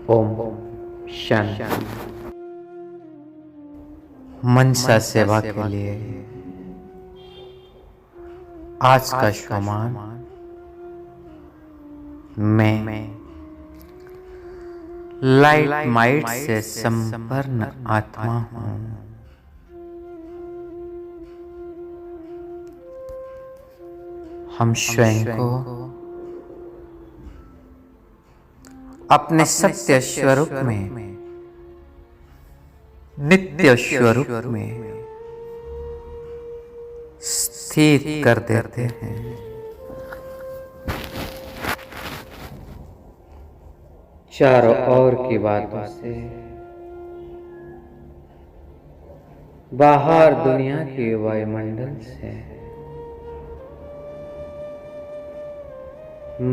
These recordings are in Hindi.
ओम शांति। मनसा सेवा के लिए आज का शोमान मैं लाइट माइट से संपन्न आत्मा हूँ। हम स्वयं को अपने सत्य स्वरूप में, नित्य स्वरूप में स्थित कर देते हैं। चारों ओर की बातों से, बाहर दुनिया के वायुमंडल से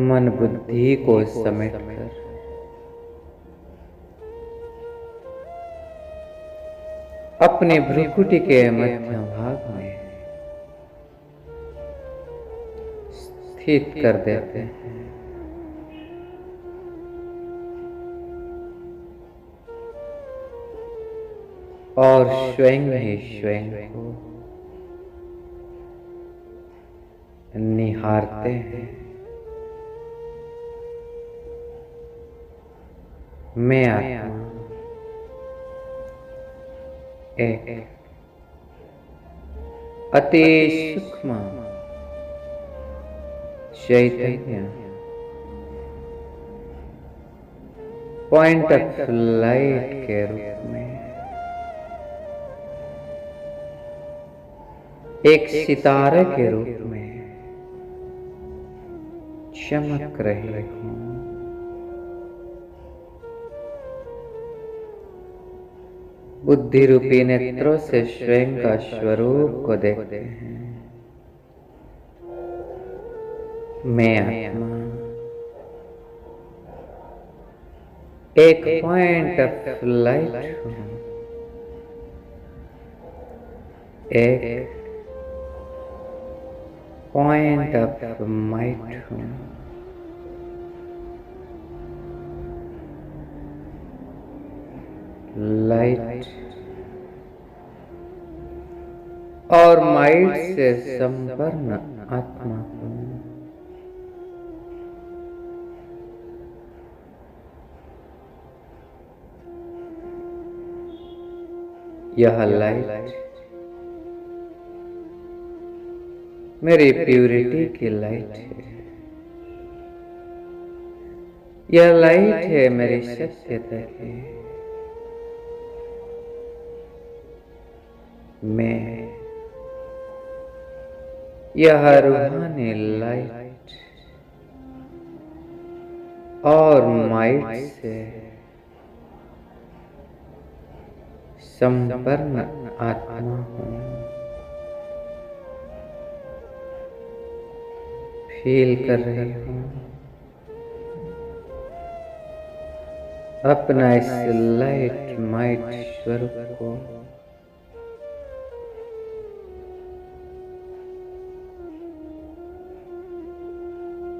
मन बुद्धि को समेटकर अपने भ्रुकुटी के मध्य भाग में स्थित कर देते हैं। और स्वयं ही स्वयं को निहारते हैं। मैं आत्मा एक अति सूक्ष्म चैतन्य पॉइंट ऑफ लाइट के रूप में एक सितारे के रूप में चमक रही हूँ। बुद्धि रूपी नेत्रों से स्वयं का स्वरूप को देखते हैं। मैं आत्मा एक पॉइंट ऑफ लाइट हूँ, एक पॉइंट ऑफ माइट हूँ। लाइट और माइट से संपन्न आत्मा हूँ। यह लाइट मेरी प्यूरिटी की लाइट है। यह लाइट है मेरी सत्यता की। मैं यह रूहानी लाइट और माइट से संपन्न आत्मा हूँ। फील कर रही हूँ अपना इस लाइट माइट स्वरूप को।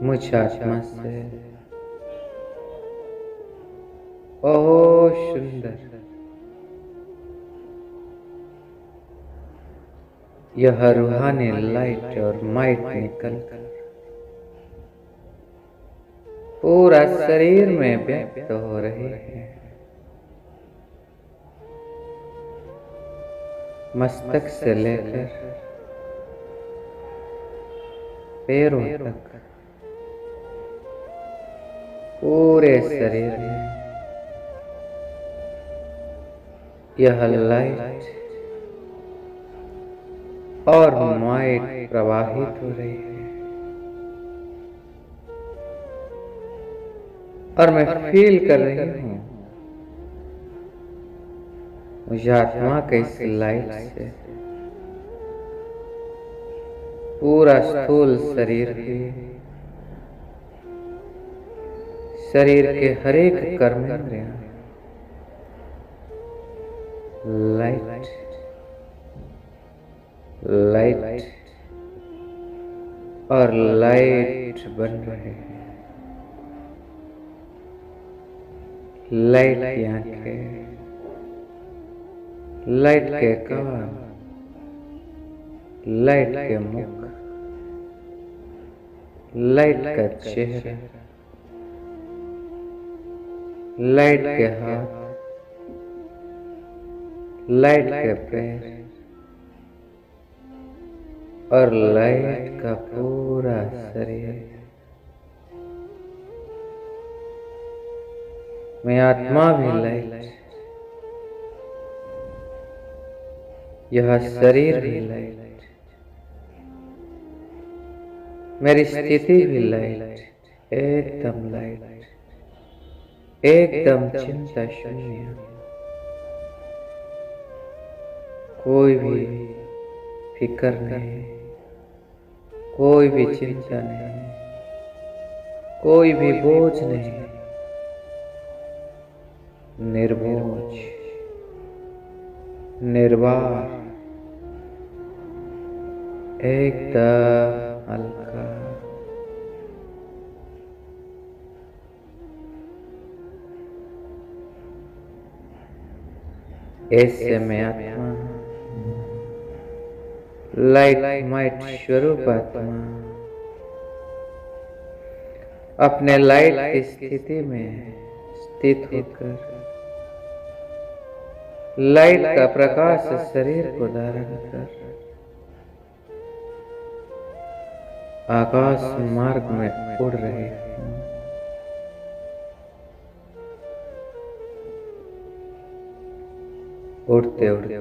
मुझ आत्मा से बहुत सुंदर यह रूहानी लाइट और माइट निकल कर पूरा शरीर में व्यक्त हो रही है। मस्तक से लेकर पैरों तक पूरे शरीर में यह लाइट और माइट प्रवाहित हो रही है। और मैं फील कर रही हूँ मुझे आत्मा के इस लाइट से पूरा स्थूल शरीर के हर एक कर्मेंद्रियां लाइट लाइट और लाइट बन रहे हैं। लाइट की आंखें, लाइट के कान, लाइट के मुख, लाइट का चेहरा, लाइट के हाथ, लाइट के पैर और लाइट का पूरा शरीर। मैं आत्मा भी लाइट, यह शरीर भी लाइट, मेरी स्थिति भी लाइट, एकदम लाइट, एकदम चिंता शून्य, कोई भी फिक्र नहीं, कोई भी चिंता नहीं, कोई भी बोझ नहीं, निर्बोझ, निर्वार, एकदम हल्का। ऐसे में आत्मा, लाइट माइट स्वरूप आत्मा अपने लाइट की स्थिति में स्थित होकर लाइट का प्रकाश शरीर को धारण कर आकाश मार्ग में उड़ रहे हूँ। उड़ते उड़ते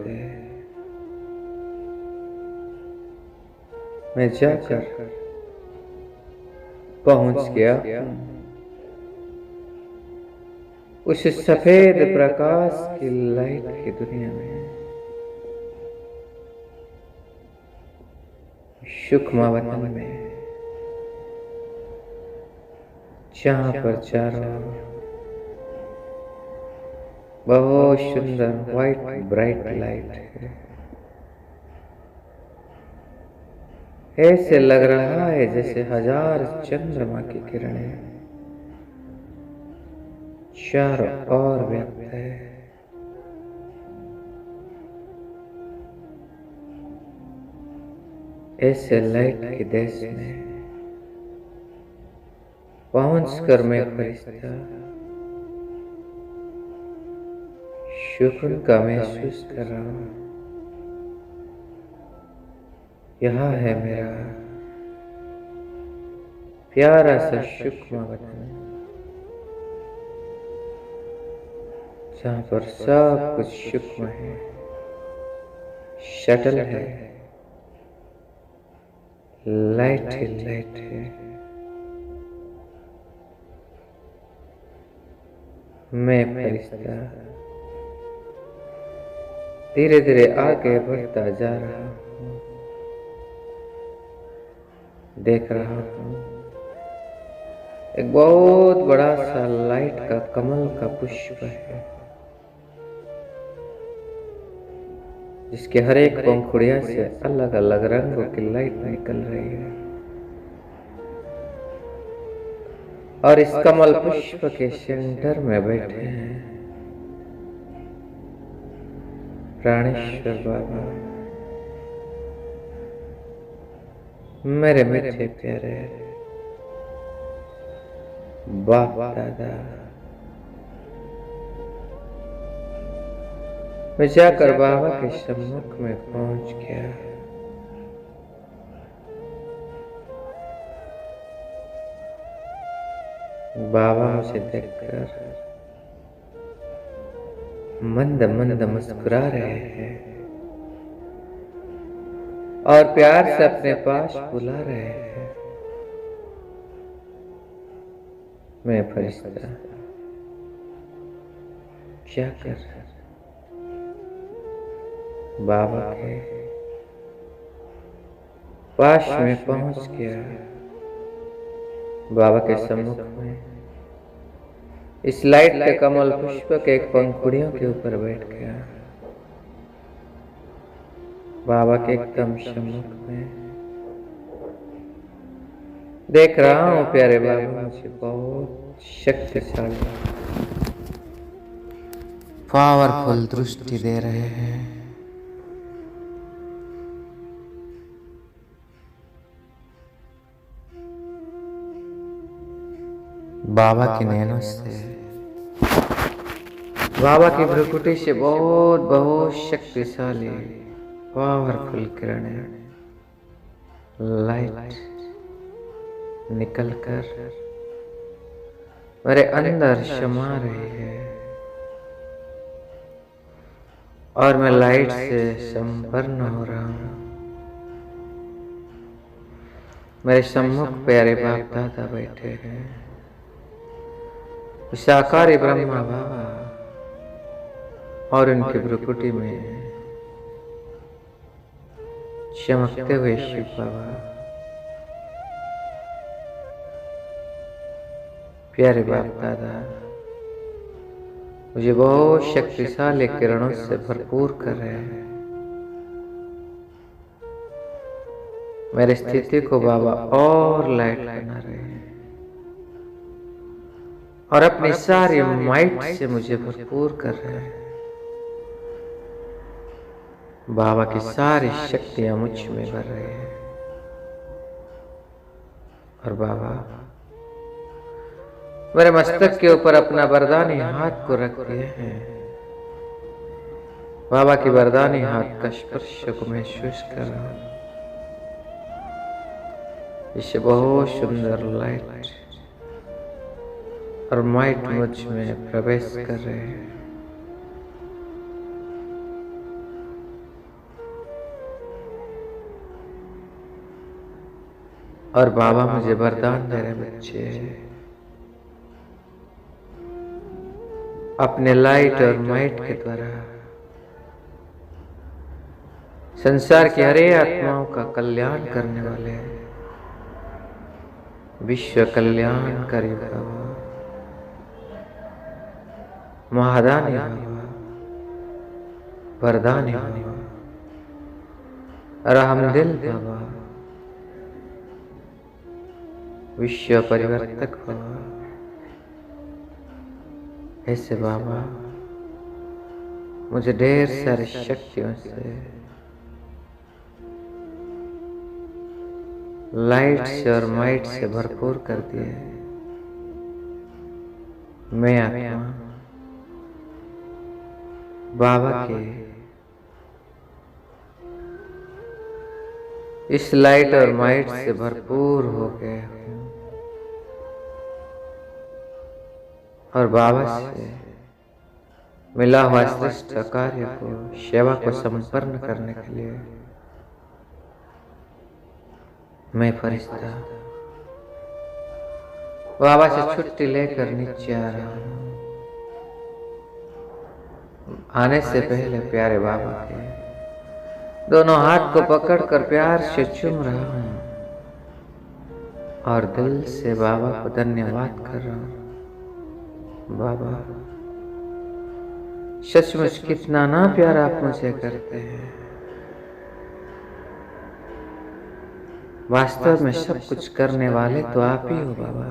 मैं जाकर पहुंच गया उस सफेद प्रकाश की लाइट की दुनिया में, सूक्ष्म वतन में, जहां पर चारों बहुत सुंदर व्हाइट ब्राइट लाइट है। ऐसे लग रहा है जैसे हजार चंद्रमा की किरणें चारों ओर व्याप्त है। ऐसे लाइट के देश में पहुंचकर मैं फरिश्ता सुकून का महसूस कर रहा हूं। यह है मेरा प्यारा सा सूक्ष्म वतन, जहाँ पर सब कुछ सूक्ष्म है, शटल है, लाइट ही लाइट है। मैं फरिश्ता धीरे धीरे आगे बढ़ता जा रहा हूँ। देख रहा हूँ एक बहुत बड़ा सा लाइट का कमल का पुष्प है, जिसके हर एक पंखुड़िया से अलग अलग रंगों की लाइट निकल रही है। और इस कमल पुष्प के सेंटर में बैठे हैं प्राणेश्वर बाबा, मेरे मीठे प्यारे बाप दादा। मैं जाकर बाबा के सम्मुख में पहुंच गया। बाबा मुझे देखकर मंद मंद मुस्कुरा रहे हैं और प्यार से अपने पास बुला रहे हैं। मैं फरिश्ता क्या कर बाबा के पास में पहुंच गया। बाबा के सम्मुख में इस लाइट के कमल पुष्प के एक पंखुड़ियों के ऊपर बैठ गया। बाबा के एकदम सम्मुख में देख रहा हूँ प्यारे बाबा मुझे बहुत शक्तिशाली पावरफुल दृष्टि दे रहे हैं। बाबा की नैनों से, बाबा की भ्रुकुटी से बहुत बहुत शक्तिशाली पावरफुल किरणें लाइट निकलकर मेरे अंदर समा रही है और मैं लाइट से संपन्न हो रहा हूँ। मेरे सम्मुख प्यारे बाप दादा बैठे हैं, साकारी ब्रह्मा बाबा और उनकी भ्रुकुटी में चमकते हुए शिव बाबा। प्यारे बाप दादा मुझे बहुत शक्तिशाली किरणों से भरपूर कर रहे हैं। मेरी स्थिति को बाबा और लाइट बना रहे हैं और अपनी सारी माइट से मुझे भरपूर कर रहे हैं। बाबा की सारी शक्तियां मुझ में भर रही हैं और बाबा मेरे मस्तक के ऊपर अपना वरदानी हाथ को रख दिए हैं। बाबा की वरदानी हाथ का स्पर्श को महसूस कर रहा हूं। इससे बहुत सुंदर लाइट और माइट मुझ में प्रवेश कर रहे हैं। और बाबा मुझे वरदान दे रहे बच्चे, अपने लाइट और माइट के द्वारा संसार की हर आत्माओं का कल्याण करने वाले विश्व कल्याणकारी बाबा, महादानी बाबा, वरदानी बाबा, रहमदिल बाबा, विश्व परिवर्तक बाबा, ऐसे बाबा मुझे ढेर सारी शक्तियों से, लाइट से और माइट से भरपूर कर दिए। मैं आत्मा बाबा के इस लाइट और माइट से भरपूर हो गया हूँ और बाबा से मिला हुआ श्रेष्ठ कार्य को, सेवा को संपन्न करने के लिए मैं फरिश्ता बाबा से छुट्टी लेकर नीचे आ रहा हूँ। आने से पहले प्यारे बाबा के दोनों हाथ को पकड़कर प्यार से चूम रहा हूँ और दिल से बाबा को धन्यवाद कर रहा हूँ। बाबा सचमुच कितना ना प्यार आप मुझे करते हैं। वास्तव में सब कुछ करने वाले तो आप ही हो बाबा।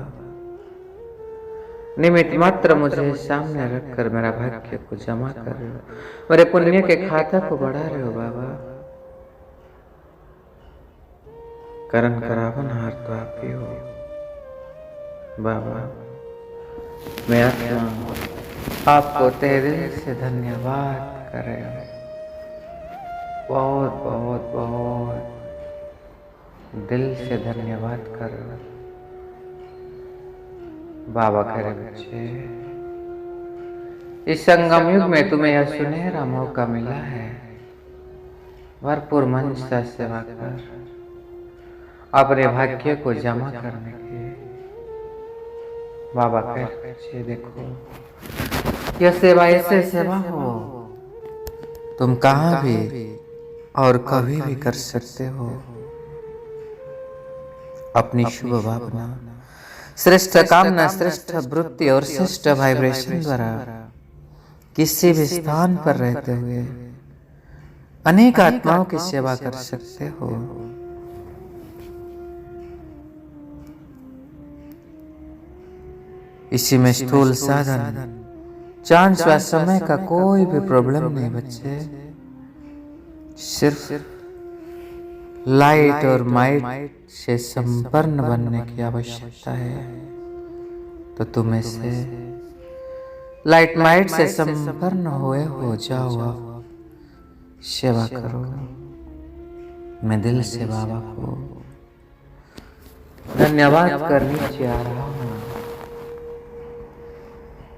निमित्त मात्र मुझे सामने रखकर मेरा भाग्य को जमा कर रहे हो, मेरे पुण्य के खाता को बढ़ा रहे हो बाबा। करण करावन हार तो आप ही हो बाबा। मैं आत्मा आपको तहे दिल से धन्यवाद कर रहे हूँ। बहुत बहुत बहुत दिल से धन्यवाद कर रहे हूँ बाबा। कह रहे बच्चे, इस संगम युग में तुम्हें यह सुनहरा मौका मिला है। भरपूर मन से सेवा कर अपने भाग्य को जमा करने के। बाबा कह रहे बच्चे, देखो यह सेवा ऐसे सेवा हो तुम कहाँ भी और कभी भी कर सकते हो। अपनी शुभ भावना, श्रेष्ठ कामना, श्रेष्ठ वृत्ति और श्रेष्ठ वाइब्रेशन द्वारा किसी भी स्थान पर रहते हुए अनेक आत्माओं की सेवा कर सकते हो। इसी में स्थूल साधन चांस व समय का कोई भी प्रॉब्लम नहीं बच्चे, सिर्फ लाइट और माइट से संपन्न बनने की आवश्यकता है। तो तुम इसे लाइट माइट से संपन्न हुए हो जाओ। अब सेवा करो। मैं दिल से बाबा को धन्यवाद करने जा रहा हूँ।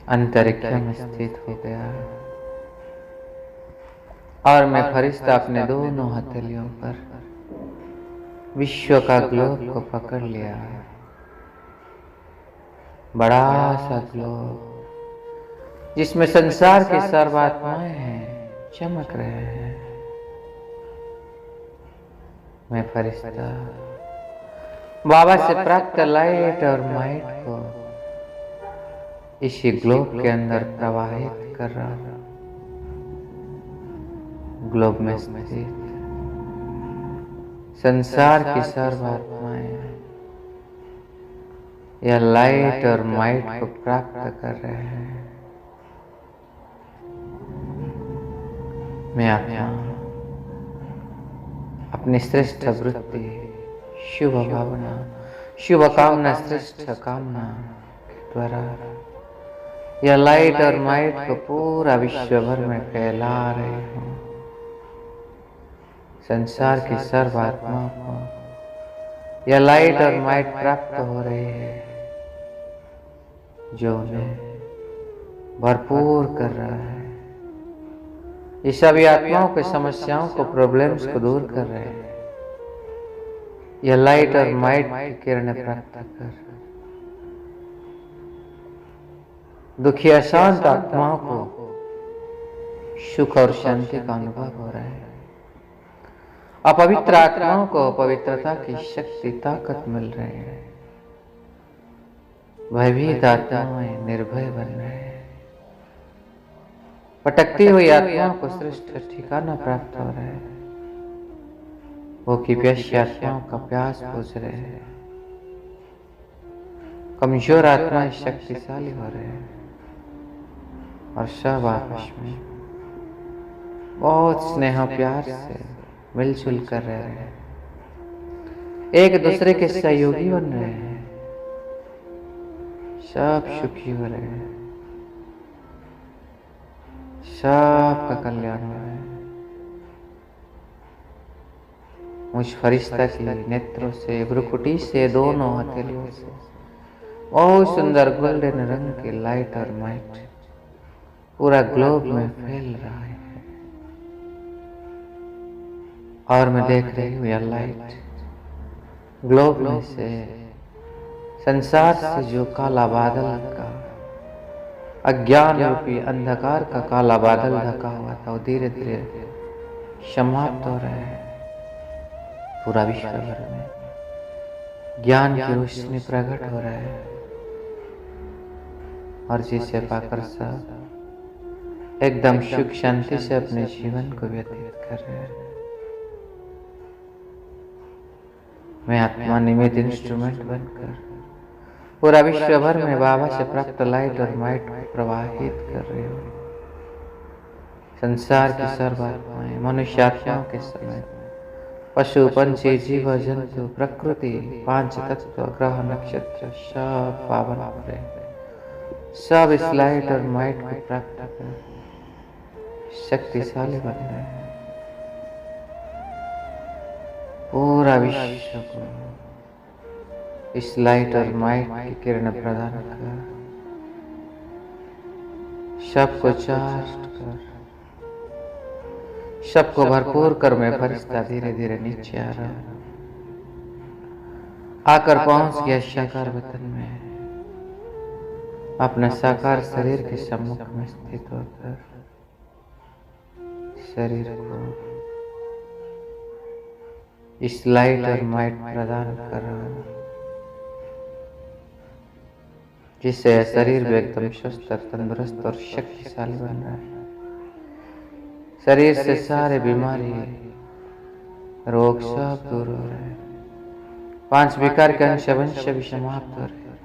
अंतरिक्ष में स्थित हो गया और मैं फरिश्ता अपने दोनों हथेलियों पर विश्व का ग्लोब को पकड़ लिया। बड़ा सा ग्लोब जिसमें संसार की सर्वात्माएं हैं, चमक रहे हैं। मैं फरिश्ता बाबा से प्राप्त लाइट और माइट को इसी ग्लोब के अंदर प्रवाहित कर रहा हूं। ग्लोब में स्थित संसार की सर्वात्माएं यह लाइट और माइट को प्राप्त कर रहे हैं। मैं आत्मा अपनी श्रेष्ठ वृत्ति, शुभ भावना, शुभ कामना, श्रेष्ठ कामना के द्वारा यह लाइट और माइट को पूरा विश्व भर में फैला रहे हूँ। संसार की सर्वात्माओं को यह लाइट और माइट प्राप्त हो रही है, जो उन्हें भरपूर कर रहा है। ये सभी आत्माओं की समस्याओं को, प्रॉब्लम्स को दूर कर रहे हैं। यह लाइट और माइट की किरणें प्राप्त कर दुखी अशांत आत्माओं को सुख और शांति का अनुभव हो रहा है। अपवित्र आत्माओं को पवित्रता की शक्ति, ताकत मिल रही है। भयभीत आत्माएं निर्भय बन रहे हैं। भटकती हुई आत्माओं को श्रेष्ठ ठिकाना प्राप्त हो रहा है। वो की प्यासी आत्माओं का प्यास बुझ रहे हैं। कमजोर आत्माएं शक्तिशाली हो रहे हैं और सब आपस में बहुत स्नेह प्यार से मिलजुल कर रहे हैं। एक दूसरे के सहयोगी बन रहे हैं। सब सुखी हो रहे हैं। सबका कल्याण हो रहा है। मुझ फरिश्ता की नेत्रों से, भ्रुकुटी से, दोनों हथेलियों से बहुत सुंदर गोल्डन रंग की लाइट और माइट पूरा ग्लोब में फैल रहा है। और मैं देख रही हूँ यह लाइट ग्लोब में से संसार से जो काला बादल का, अज्ञान रूपी अंधकार का काला बादल ढका हुआ था, वो धीरे धीरे समाप्त हो रहा है। पूरा विश्व भर में ज्ञान की रोशनी प्रकट हो रहा है और जिसे पाकर सब एकदम सुख शांति से अपने जीवन को व्यतीत कर रहे हैं। मैं आत्मा निमित्त इंस्ट्रूमेंट बनकर पूरा विश्व भर में बाबा से प्राप्त लाइट और माइट को प्रवाहित कर रही हूँ। संसार की सर्वात्माएं, मनुष्य आत्माओं के समेत पशु, पंछी, जीव जंतु, प्रकृति, पांच तत्व, ग्रह, नक्षत्र सब पावन हो रहे हैं। सब इस लाइट और माइट को प्राप्त कर शक्तिशाली बन रहे हैं। पूरा विश्व को इस लाइट और माइट की किरण प्रदान कर, सबको चार्ज कर, सबको भरपूर कर मैं फरिश्ता धीरे धीरे नीचे आ रहा हूं। आकर पहुंच गया साकार वतन में। अपना साकार शरीर के सम्मुख में स्थित होकर शरीर को इस लाइट और माइट प्रदान कर रहा हूं, जिससे शरीर भी एकदम स्वस्थ, तंदुरुस्त और शक्तिशाली बन रहा है। शरीर से सारे बीमारी, रोग सब दूर हो रहे हैं। 5 विकार के अंश अवंश भी समाप्त हो रहे हैं।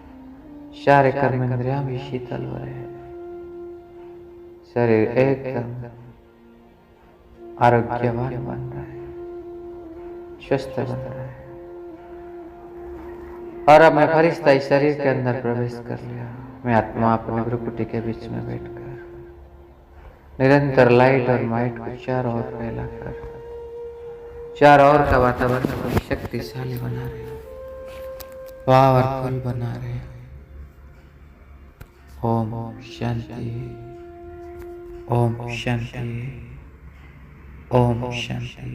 सारे कर्म इंद्रियां भी शीतल हो रहे हैं। शरीर एकदम आरोग्यवान बन रहा है, स्वस्थ बन रहा है। और अब मैं फरिश्ता इस शरीर के अंदर प्रवेश कर लिया। मैं आत्मा अपने भ्रुकुटी के बीच में बैठकर निरंतर लाइट और माइट को चारों ओर फैलाकर चारों ओर का वातावरण को शक्तिशाली बना रहे हैं, पावरफुल बना रहे हैं। ओम शांति, ओम शांति, ओम शांति।